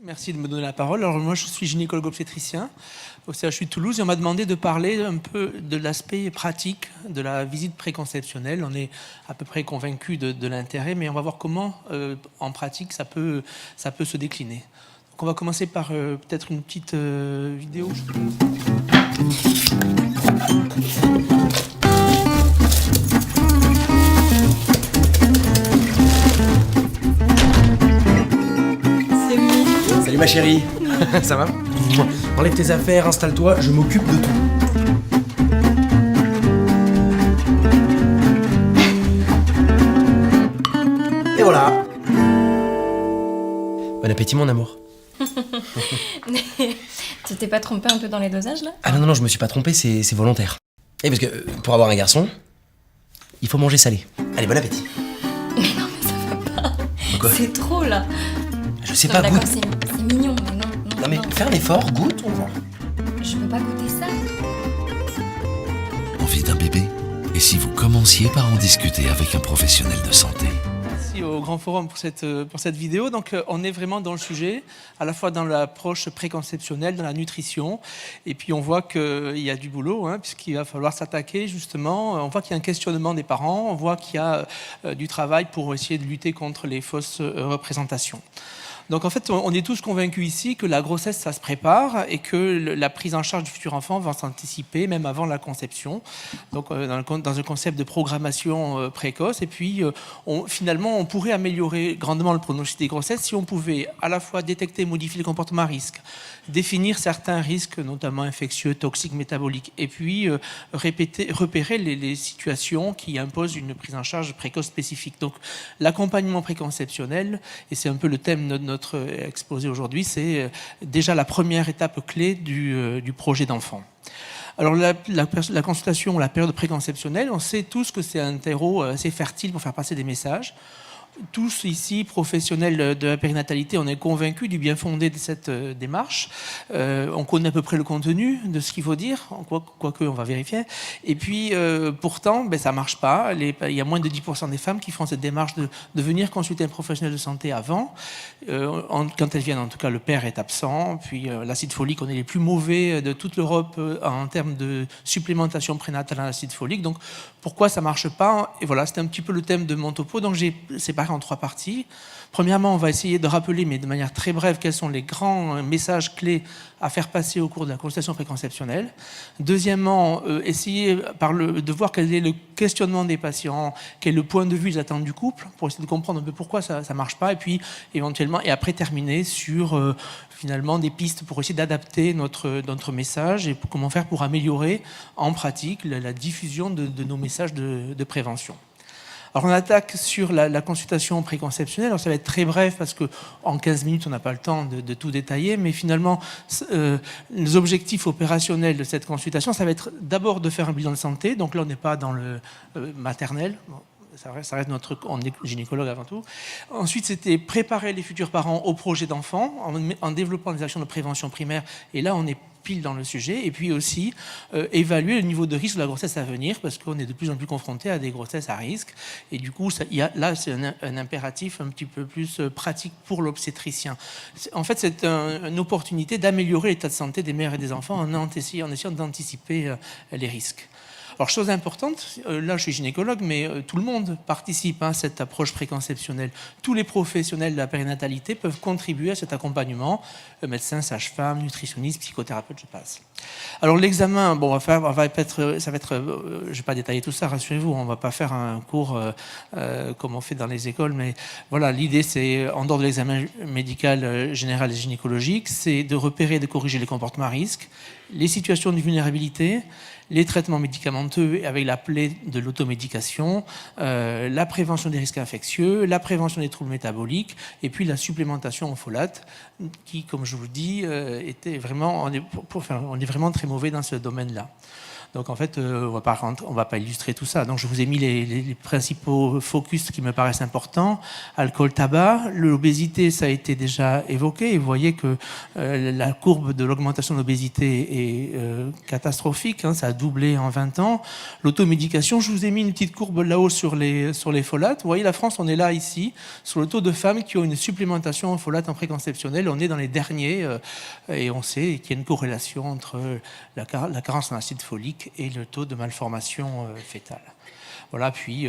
Merci de me donner la parole. Alors moi, je suis gynécologue obstétricien au CHU de Toulouse et on m'a demandé de parler un peu de l'aspect pratique de la visite préconceptionnelle. On est à peu près convaincu de l'intérêt, mais on va voir comment, en pratique, ça peut se décliner. Donc on va commencer par peut-être une petite vidéo. Salut ma chérie, ça va? Enlève tes affaires, installe-toi, je m'occupe de tout. Et voilà. Bon appétit mon amour. Tu t'es pas trompé un peu dans les dosages là? Ah non, je me suis pas trompé, c'est volontaire. Et parce que pour avoir un garçon, il faut manger salé. Allez, bon appétit. Mais non, mais ça va pas. Quoi? C'est trop là. Je sais Non, pas, d'accord, goûte. c'est mignon, mais non. Non mais fais un effort, goûte, on voit. Je peux pas goûter ça. Envie d'un bébé? Et si vous commenciez par en discuter avec un professionnel de santé? Merci au Grand Forum pour cette vidéo. Donc, on est vraiment dans le sujet, à la fois dans l'approche préconceptionnelle, dans la nutrition. Et puis, on voit qu'il y a du boulot, puisqu'il va falloir s'attaquer, justement. On voit qu'il y a un questionnement des parents. On voit qu'il y a du travail pour essayer de lutter contre les fausses représentations. Donc en fait, on est tous convaincus ici que la grossesse, ça se prépare et que la prise en charge du futur enfant va s'anticiper même avant la conception. Donc dans un concept de programmation précoce. Et puis finalement, on pourrait améliorer grandement le pronostic des grossesses si on pouvait à la fois détecter et modifier les comportements à risque, définir certains risques, notamment infectieux, toxiques, métaboliques, et puis repérer les situations qui imposent une prise en charge précoce spécifique. Donc l'accompagnement préconceptionnel, et c'est un peu le thème de notre exposé aujourd'hui, c'est déjà la première étape clé du projet d'enfant. Alors la consultation, la période préconceptionnelle, on sait tous que c'est un terreau assez fertile pour faire passer des messages. Tous ici, professionnels de la périnatalité, on est convaincus du bien fondé de cette démarche. On connaît à peu près le contenu de ce qu'il faut dire, quoique on va vérifier. Et puis, pourtant, ça ne marche pas. Il y a moins de 10% des femmes qui font cette démarche de venir consulter un professionnel de santé avant. Quand elles viennent, en tout cas, le père est absent. Puis l'acide folique, on est les plus mauvais de toute l'Europe en termes de supplémentation prénatale en acide folique. Donc, pourquoi ça ne marche pas? Et voilà, c'était un petit peu le thème de mon topo. Donc, j'ai séparé en 3 parties. Premièrement, on va essayer de rappeler, mais de manière très brève, quels sont les grands messages clés à faire passer au cours de la consultation préconceptionnelle. Deuxièmement, essayer de voir quel est le questionnement des patients, quel est le point de vue, les attentes du couple, pour essayer de comprendre un peu pourquoi ça ne marche pas, et puis éventuellement, et après terminer sur finalement des pistes pour essayer d'adapter notre message et comment faire pour améliorer en pratique la diffusion de nos messages de prévention. Alors on attaque sur la consultation préconceptionnelle. Alors ça va être très bref parce qu'en 15 minutes, on n'a pas le temps de tout détailler, mais finalement, les objectifs opérationnels de cette consultation, ça va être d'abord de faire un bilan de santé. Donc là, on n'est pas dans le maternel. Bon, ça reste on est gynécologue avant tout. Ensuite, c'était préparer les futurs parents au projet d'enfant en développant des actions de prévention primaire. Et là, on est pile dans le sujet. Et puis aussi, évaluer le niveau de risque de la grossesse à venir parce qu'on est de plus en plus confronté à des grossesses à risque. Et du coup, là, c'est un impératif un petit peu plus pratique pour l'obstétricien. En fait, c'est une opportunité d'améliorer l'état de santé des mères et des enfants en essayant d'anticiper les risques. Alors, chose importante, là je suis gynécologue, mais tout le monde participe à cette approche préconceptionnelle. Tous les professionnels de la périnatalité peuvent contribuer à cet accompagnement, médecins, sages-femmes, nutritionnistes, psychothérapeutes, je passe. Alors l'examen, bon, ça va être, je ne vais pas détailler tout ça, rassurez-vous, on ne va pas faire un cours comme on fait dans les écoles, mais voilà, l'idée c'est, en dehors de l'examen médical général et gynécologique, c'est de repérer et de corriger les comportements à risque, les situations de vulnérabilité, les traitements médicamenteux avec la plaie de l'automédication, la prévention des risques infectieux, la prévention des troubles métaboliques, et puis la supplémentation en folate, qui, comme je vous dis, était vraiment, on est vraiment très mauvais dans ce domaine-là. Donc en fait, on va pas illustrer tout ça. Donc je vous ai mis les principaux focus qui me paraissent importants. Alcool, tabac, l'obésité, ça a été déjà évoqué. Et vous voyez que la courbe de l'augmentation de l'obésité est catastrophique. Hein, ça a doublé en 20 ans. L'automédication, je vous ai mis une petite courbe là-haut sur les folates. Vous voyez, la France, on est là, ici, sur le taux de femmes qui ont une supplémentation en folate en préconceptionnel. On est dans les derniers et on sait qu'il y a une corrélation entre la carence en acide folique et le taux de malformation fœtale. Voilà, puis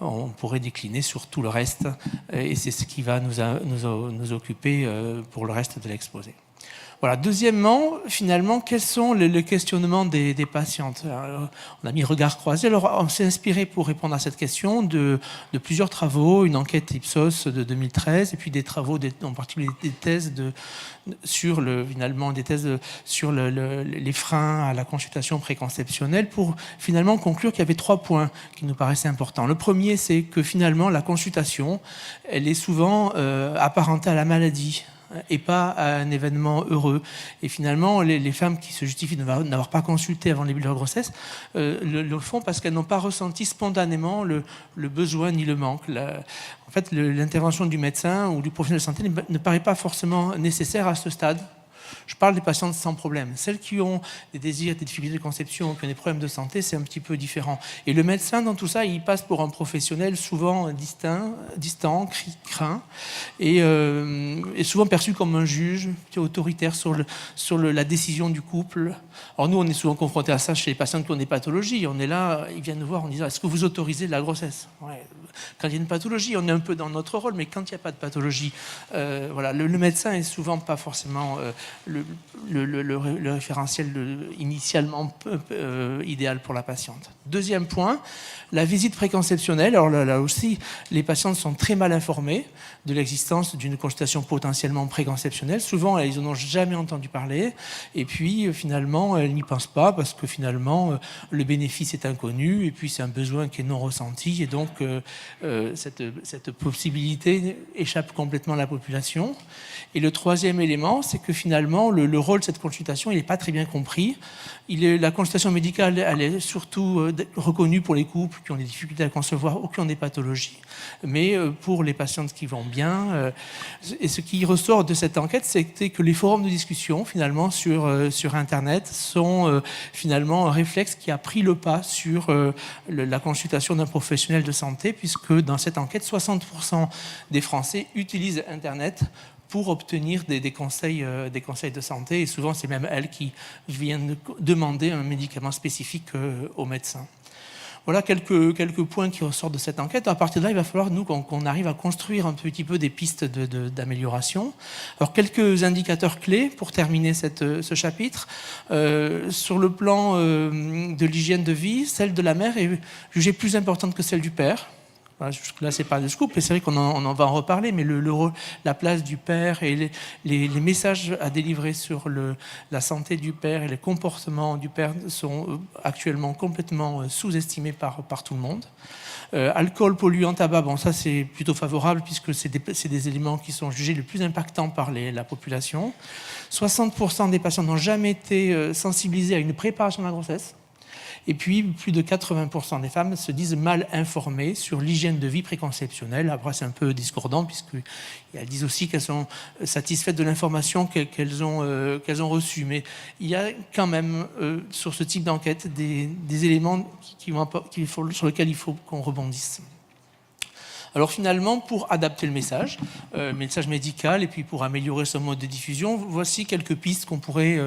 on pourrait décliner sur tout le reste et c'est ce qui va nous occuper pour le reste de l'exposé. Voilà. Deuxièmement, finalement, quels sont les questionnements des patientes? Alors, on a mis regard croisé. Alors, on s'est inspiré pour répondre à cette question de plusieurs travaux, une enquête Ipsos de 2013, et puis des travaux, en particulier des thèses sur les freins à la consultation préconceptionnelle, pour finalement conclure qu'il y avait 3 points qui nous paraissaient importants. Le premier, c'est que finalement, la consultation, elle est souvent apparentée à la maladie et pas à un événement heureux. Et finalement, les femmes qui se justifient de n'avoir pas consulté avant le début de leur grossesse le font parce qu'elles n'ont pas ressenti spontanément le besoin ni le manque. En fait, l'intervention du médecin ou du professionnel de santé ne paraît pas forcément nécessaire à ce stade. Je parle des patientes sans problème. Celles qui ont des désirs, des difficultés de conception, qui ont des problèmes de santé, c'est un petit peu différent. Et le médecin, dans tout ça, il passe pour un professionnel souvent distant, craint, et souvent perçu comme un juge autoritaire sur la décision du couple. Alors nous, on est souvent confrontés à ça chez les patientes qui ont des pathologies. On est là, ils viennent nous voir en disant « Est-ce que vous autorisez la grossesse ?» Ouais. Quand il y a une pathologie, on est un peu dans notre rôle, mais quand il n'y a pas de pathologie, voilà, le médecin est souvent pas forcément le référentiel initialement idéal pour la patiente. Deuxième point, la visite préconceptionnelle. Alors là aussi, les patientes sont très mal informées de l'existence d'une consultation potentiellement préconceptionnelle. Souvent, elles n'en ont jamais entendu parler. Et puis, finalement, elles n'y pensent pas parce que finalement, le bénéfice est inconnu et puis c'est un besoin qui est non ressenti. Et donc, cette possibilité échappe complètement à la population. Et le troisième élément, c'est que finalement, le rôle de cette consultation, il n'est pas très bien compris. La consultation médicale, elle est surtout reconnue pour les couples qui ont des difficultés à concevoir ou qui ont des pathologies. Mais pour les patientes qui vont bien, et ce qui ressort de cette enquête, c'est que les forums de discussion, finalement, sur Internet, sont finalement un réflexe qui a pris le pas sur la consultation d'un professionnel de santé, puisque dans cette enquête, 60% des Français utilisent Internet pour obtenir des conseils de santé. Et souvent, c'est même elles qui viennent demander un médicament spécifique au médecin. Voilà quelques points qui ressortent de cette enquête. À partir de là, il va falloir, nous, qu'on arrive à construire un petit peu des pistes d'amélioration. Alors, quelques indicateurs clés pour terminer ce chapitre. Sur le plan de l'hygiène de vie, celle de la mère est jugée plus importante que celle du père. Voilà, là, c'est pas de scoop, et c'est vrai qu'on en va en reparler, mais la place du père et les messages à délivrer sur la santé du père et les comportements du père sont actuellement complètement sous-estimés par tout le monde. Alcool, polluant, tabac, bon, ça c'est plutôt favorable puisque c'est des éléments qui sont jugés les plus impactants par la population. 60% des patients n'ont jamais été sensibilisés à une préparation de la grossesse. Et puis, plus de 80% des femmes se disent mal informées sur l'hygiène de vie préconceptionnelle. Après, c'est un peu discordant, puisqu'elles disent aussi qu'elles sont satisfaites de l'information qu'elles ont reçue. Mais il y a quand même, sur ce type d'enquête, des éléments sur lesquels il faut qu'on rebondisse. Alors finalement, pour adapter le message médical, et puis pour améliorer son mode de diffusion, voici quelques pistes qu'on pourrait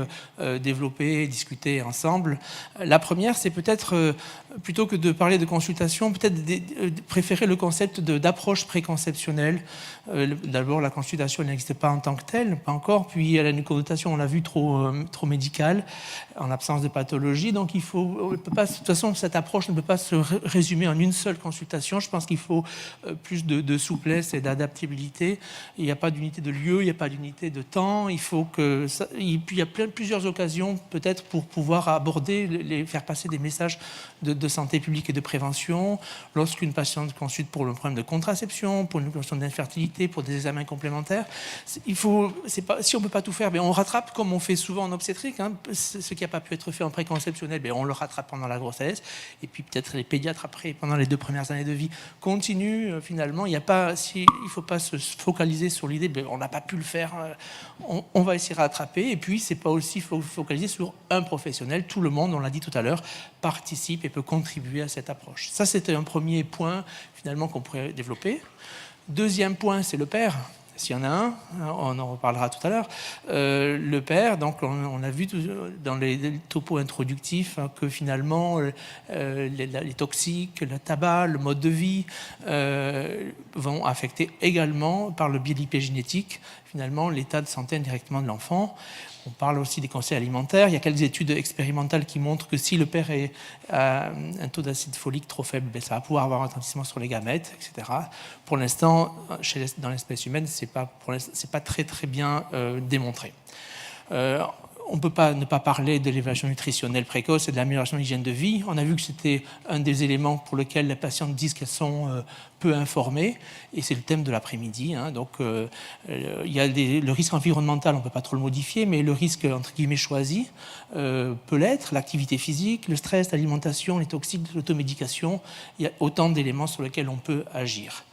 développer et discuter ensemble. La première, c'est peut-être, plutôt que de parler de consultation, peut-être préférer le concept d'approche préconceptionnelle. D'abord, la consultation n'existe pas en tant que telle, pas encore, puis elle a une connotation, on l'a vu, trop médicale, en absence de pathologie. Donc il faut, de toute façon, cette approche ne peut pas se résumer en une seule consultation. Je pense qu'il faut plus de souplesse et d'adaptabilité. Il n'y a pas d'unité de lieu, il n'y a pas d'unité de temps. Il y a plusieurs occasions peut-être pour pouvoir aborder, faire passer des messages de santé publique et de prévention. Lorsqu'une patiente consulte pour le problème de contraception, pour une question d'infertilité, pour des examens complémentaires, si on ne peut pas tout faire, on rattrape comme on fait souvent en obstétrique. Hein, ce qui n'a pas pu être fait en préconceptionnel, on le rattrape pendant la grossesse. Et puis peut-être les pédiatres après, pendant les 2 premières années de vie, continuent finalement. Il ne faut pas se focaliser sur l'idée, on n'a pas pu le faire, on va essayer de rattraper. Et puis c'est pas aussi focaliser sur un professionnel. Tout le monde, on l'a dit tout à l'heure, participe et peut contribuer à cette approche. Ça, c'était un premier point finalement qu'on pourrait développer. Deuxième point, c'est le père. S'il y en a un, on en reparlera tout à l'heure. Le père, donc on a vu dans les topos introductifs que finalement les toxiques, le tabac, le mode de vie vont affecter également, par le biais de l'épigénétique, finalement l'état de santé indirectement de l'enfant. On parle aussi des cancers alimentaires. Il y a quelques études expérimentales qui montrent que si le père a un taux d'acide folique trop faible, ça va pouvoir avoir un retentissement sur les gamètes, etc. Pour l'instant, dans l'espèce humaine, c'est pas très très bien démontré. On ne peut pas ne pas parler de l'évaluation nutritionnelle précoce et de l'amélioration de l'hygiène de vie. On a vu que c'était un des éléments pour lesquels les patientes disent qu'elles sont peu informées, et c'est le thème de l'après-midi. Hein. Donc, il y a le risque environnemental, on ne peut pas trop le modifier, mais le risque entre guillemets choisi peut l'être, l'activité physique, le stress, l'alimentation, les toxiques, l'automédication. Il y a autant d'éléments sur lesquels on peut agir.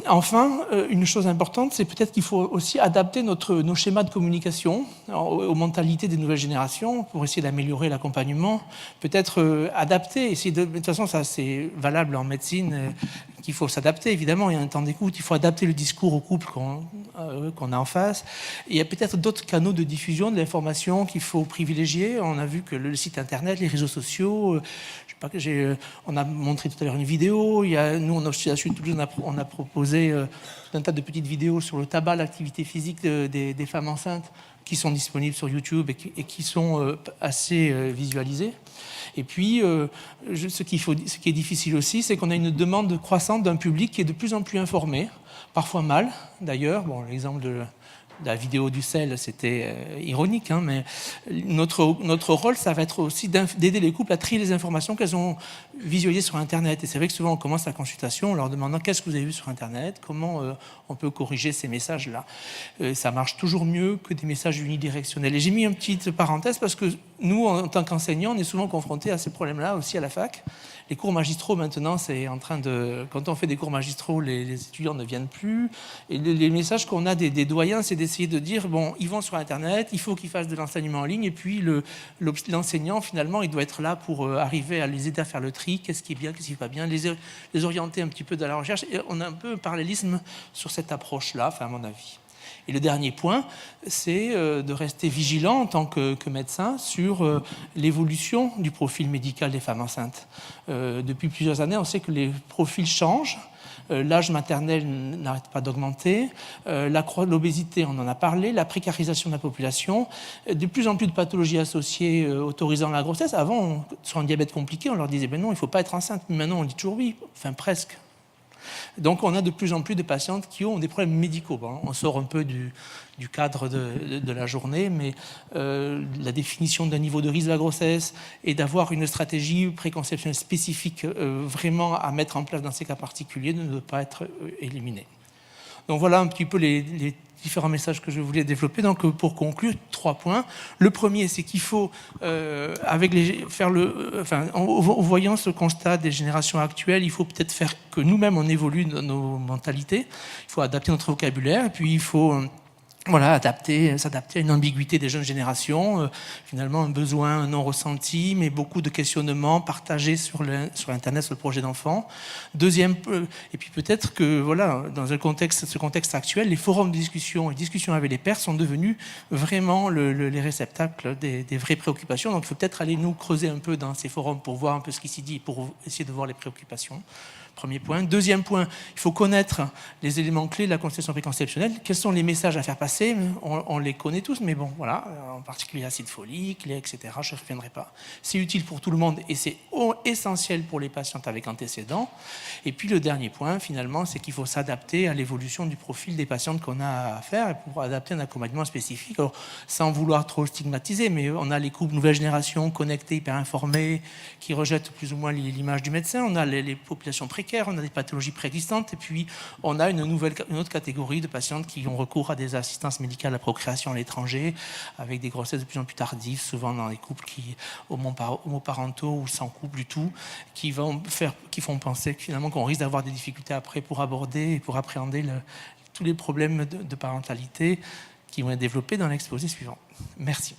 Enfin, une chose importante, c'est peut-être qu'il faut aussi adapter nos schémas de communication aux mentalités des nouvelles générations pour essayer d'améliorer l'accompagnement. Peut-être adapter, de toute façon, ça c'est valable en médecine, qu'il faut s'adapter, évidemment, il y a un temps d'écoute, il faut adapter le discours au couple qu'on a en face. Et il y a peut-être d'autres canaux de diffusion de l'information qu'il faut privilégier. On a vu que le site internet, les réseaux sociaux, on a montré tout à l'heure une vidéo, nous on a proposé tout un tas de petites vidéos sur le tabac, l'activité physique des femmes enceintes qui sont disponibles sur YouTube et qui sont assez visualisées. Et puis, ce qui est difficile aussi, c'est qu'on a une demande croissante d'un public qui est de plus en plus informé, parfois mal d'ailleurs. Bon, l'exemple de la vidéo du sel, c'était ironique, hein, mais notre rôle, ça va être aussi d'aider les couples à trier les informations qu'elles ont visualisées sur Internet. Et c'est vrai que souvent, on commence la consultation en leur demandant qu'est-ce que vous avez vu sur Internet, comment on peut corriger ces messages-là. Ça marche toujours mieux que des messages unidirectionnels. Et j'ai mis une petite parenthèse parce que nous, en tant qu'enseignants, on est souvent confrontés à ces problèmes-là aussi à la fac. Les cours magistraux, maintenant, quand on fait des cours magistraux, les étudiants ne viennent plus. Et les messages qu'on a des doyens, c'est d'essayer de dire, bon, ils vont sur Internet, il faut qu'ils fassent de l'enseignement en ligne, et puis l'enseignant, finalement, il doit être là pour arriver à les aider à faire le tri, qu'est-ce qui est bien, qu'est-ce qui n'est pas bien, les orienter un petit peu dans la recherche. Et on a un peu un parallélisme sur cette approche-là, enfin, à mon avis. Et le dernier point, c'est de rester vigilant en tant que médecin sur l'évolution du profil médical des femmes enceintes. Depuis plusieurs années, on sait que les profils changent. L'âge maternel n'arrête pas d'augmenter. L'obésité, on en a parlé. La précarisation de la population. De plus en plus de pathologies associées autorisant la grossesse. Avant, sur un diabète compliqué, on leur disait ben non, il ne faut pas être enceinte. Mais maintenant, on dit toujours oui. Enfin, presque. Donc on a de plus en plus de patientes qui ont des problèmes médicaux. Bon, on sort un peu du cadre de la journée, mais la définition d'un niveau de risque de la grossesse et d'avoir une stratégie préconceptionnelle spécifique vraiment à mettre en place dans ces cas particuliers ne doit pas être éliminée. Donc voilà un petit peu les différents messages que je voulais développer. Donc pour conclure, 3 points. Le premier, c'est qu'il faut, en voyant ce constat des générations actuelles, il faut peut-être faire que nous-mêmes on évolue dans nos mentalités. Il faut adapter notre vocabulaire, et puis il faut s'adapter à une ambiguïté des jeunes générations, finalement un besoin non ressenti, mais beaucoup de questionnements partagés sur Internet, sur le projet d'enfant. Deuxième, et puis peut-être que dans ce contexte actuel, les forums de discussion, les discussions avec les pairs sont devenus vraiment les réceptacles des vraies préoccupations. Donc il faut peut-être aller nous creuser un peu dans ces forums pour voir un peu ce qui s'y dit, pour essayer de voir les préoccupations Premier point. Deuxième point, il faut connaître les éléments clés de la conception préconceptionnelle. Quels sont les messages à faire passer? On les connaît tous, mais bon, voilà, en particulier l'acide folique, lait, etc. Je ne reviendrai pas. C'est utile pour tout le monde et c'est essentiel pour les patientes avec antécédents. Et puis le dernier point, finalement, c'est qu'il faut s'adapter à l'évolution du profil des patientes qu'on a à faire pour adapter un accompagnement spécifique. Alors, sans vouloir trop stigmatiser, mais on a les couples nouvelle génération, connectés, hyper informés, qui rejettent plus ou moins l'image du médecin. On a les populations précaires, on a des pathologies préexistantes, et puis on a une autre catégorie de patientes qui ont recours à des assistances médicales à procréation à l'étranger, avec des grossesses de plus en plus tardives, souvent dans des couples homoparentaux ou sans couple du tout, qui font penser finalement qu'on risque d'avoir des difficultés après pour aborder et pour appréhender tous les problèmes de parentalité qui vont être développés dans l'exposé suivant. Merci.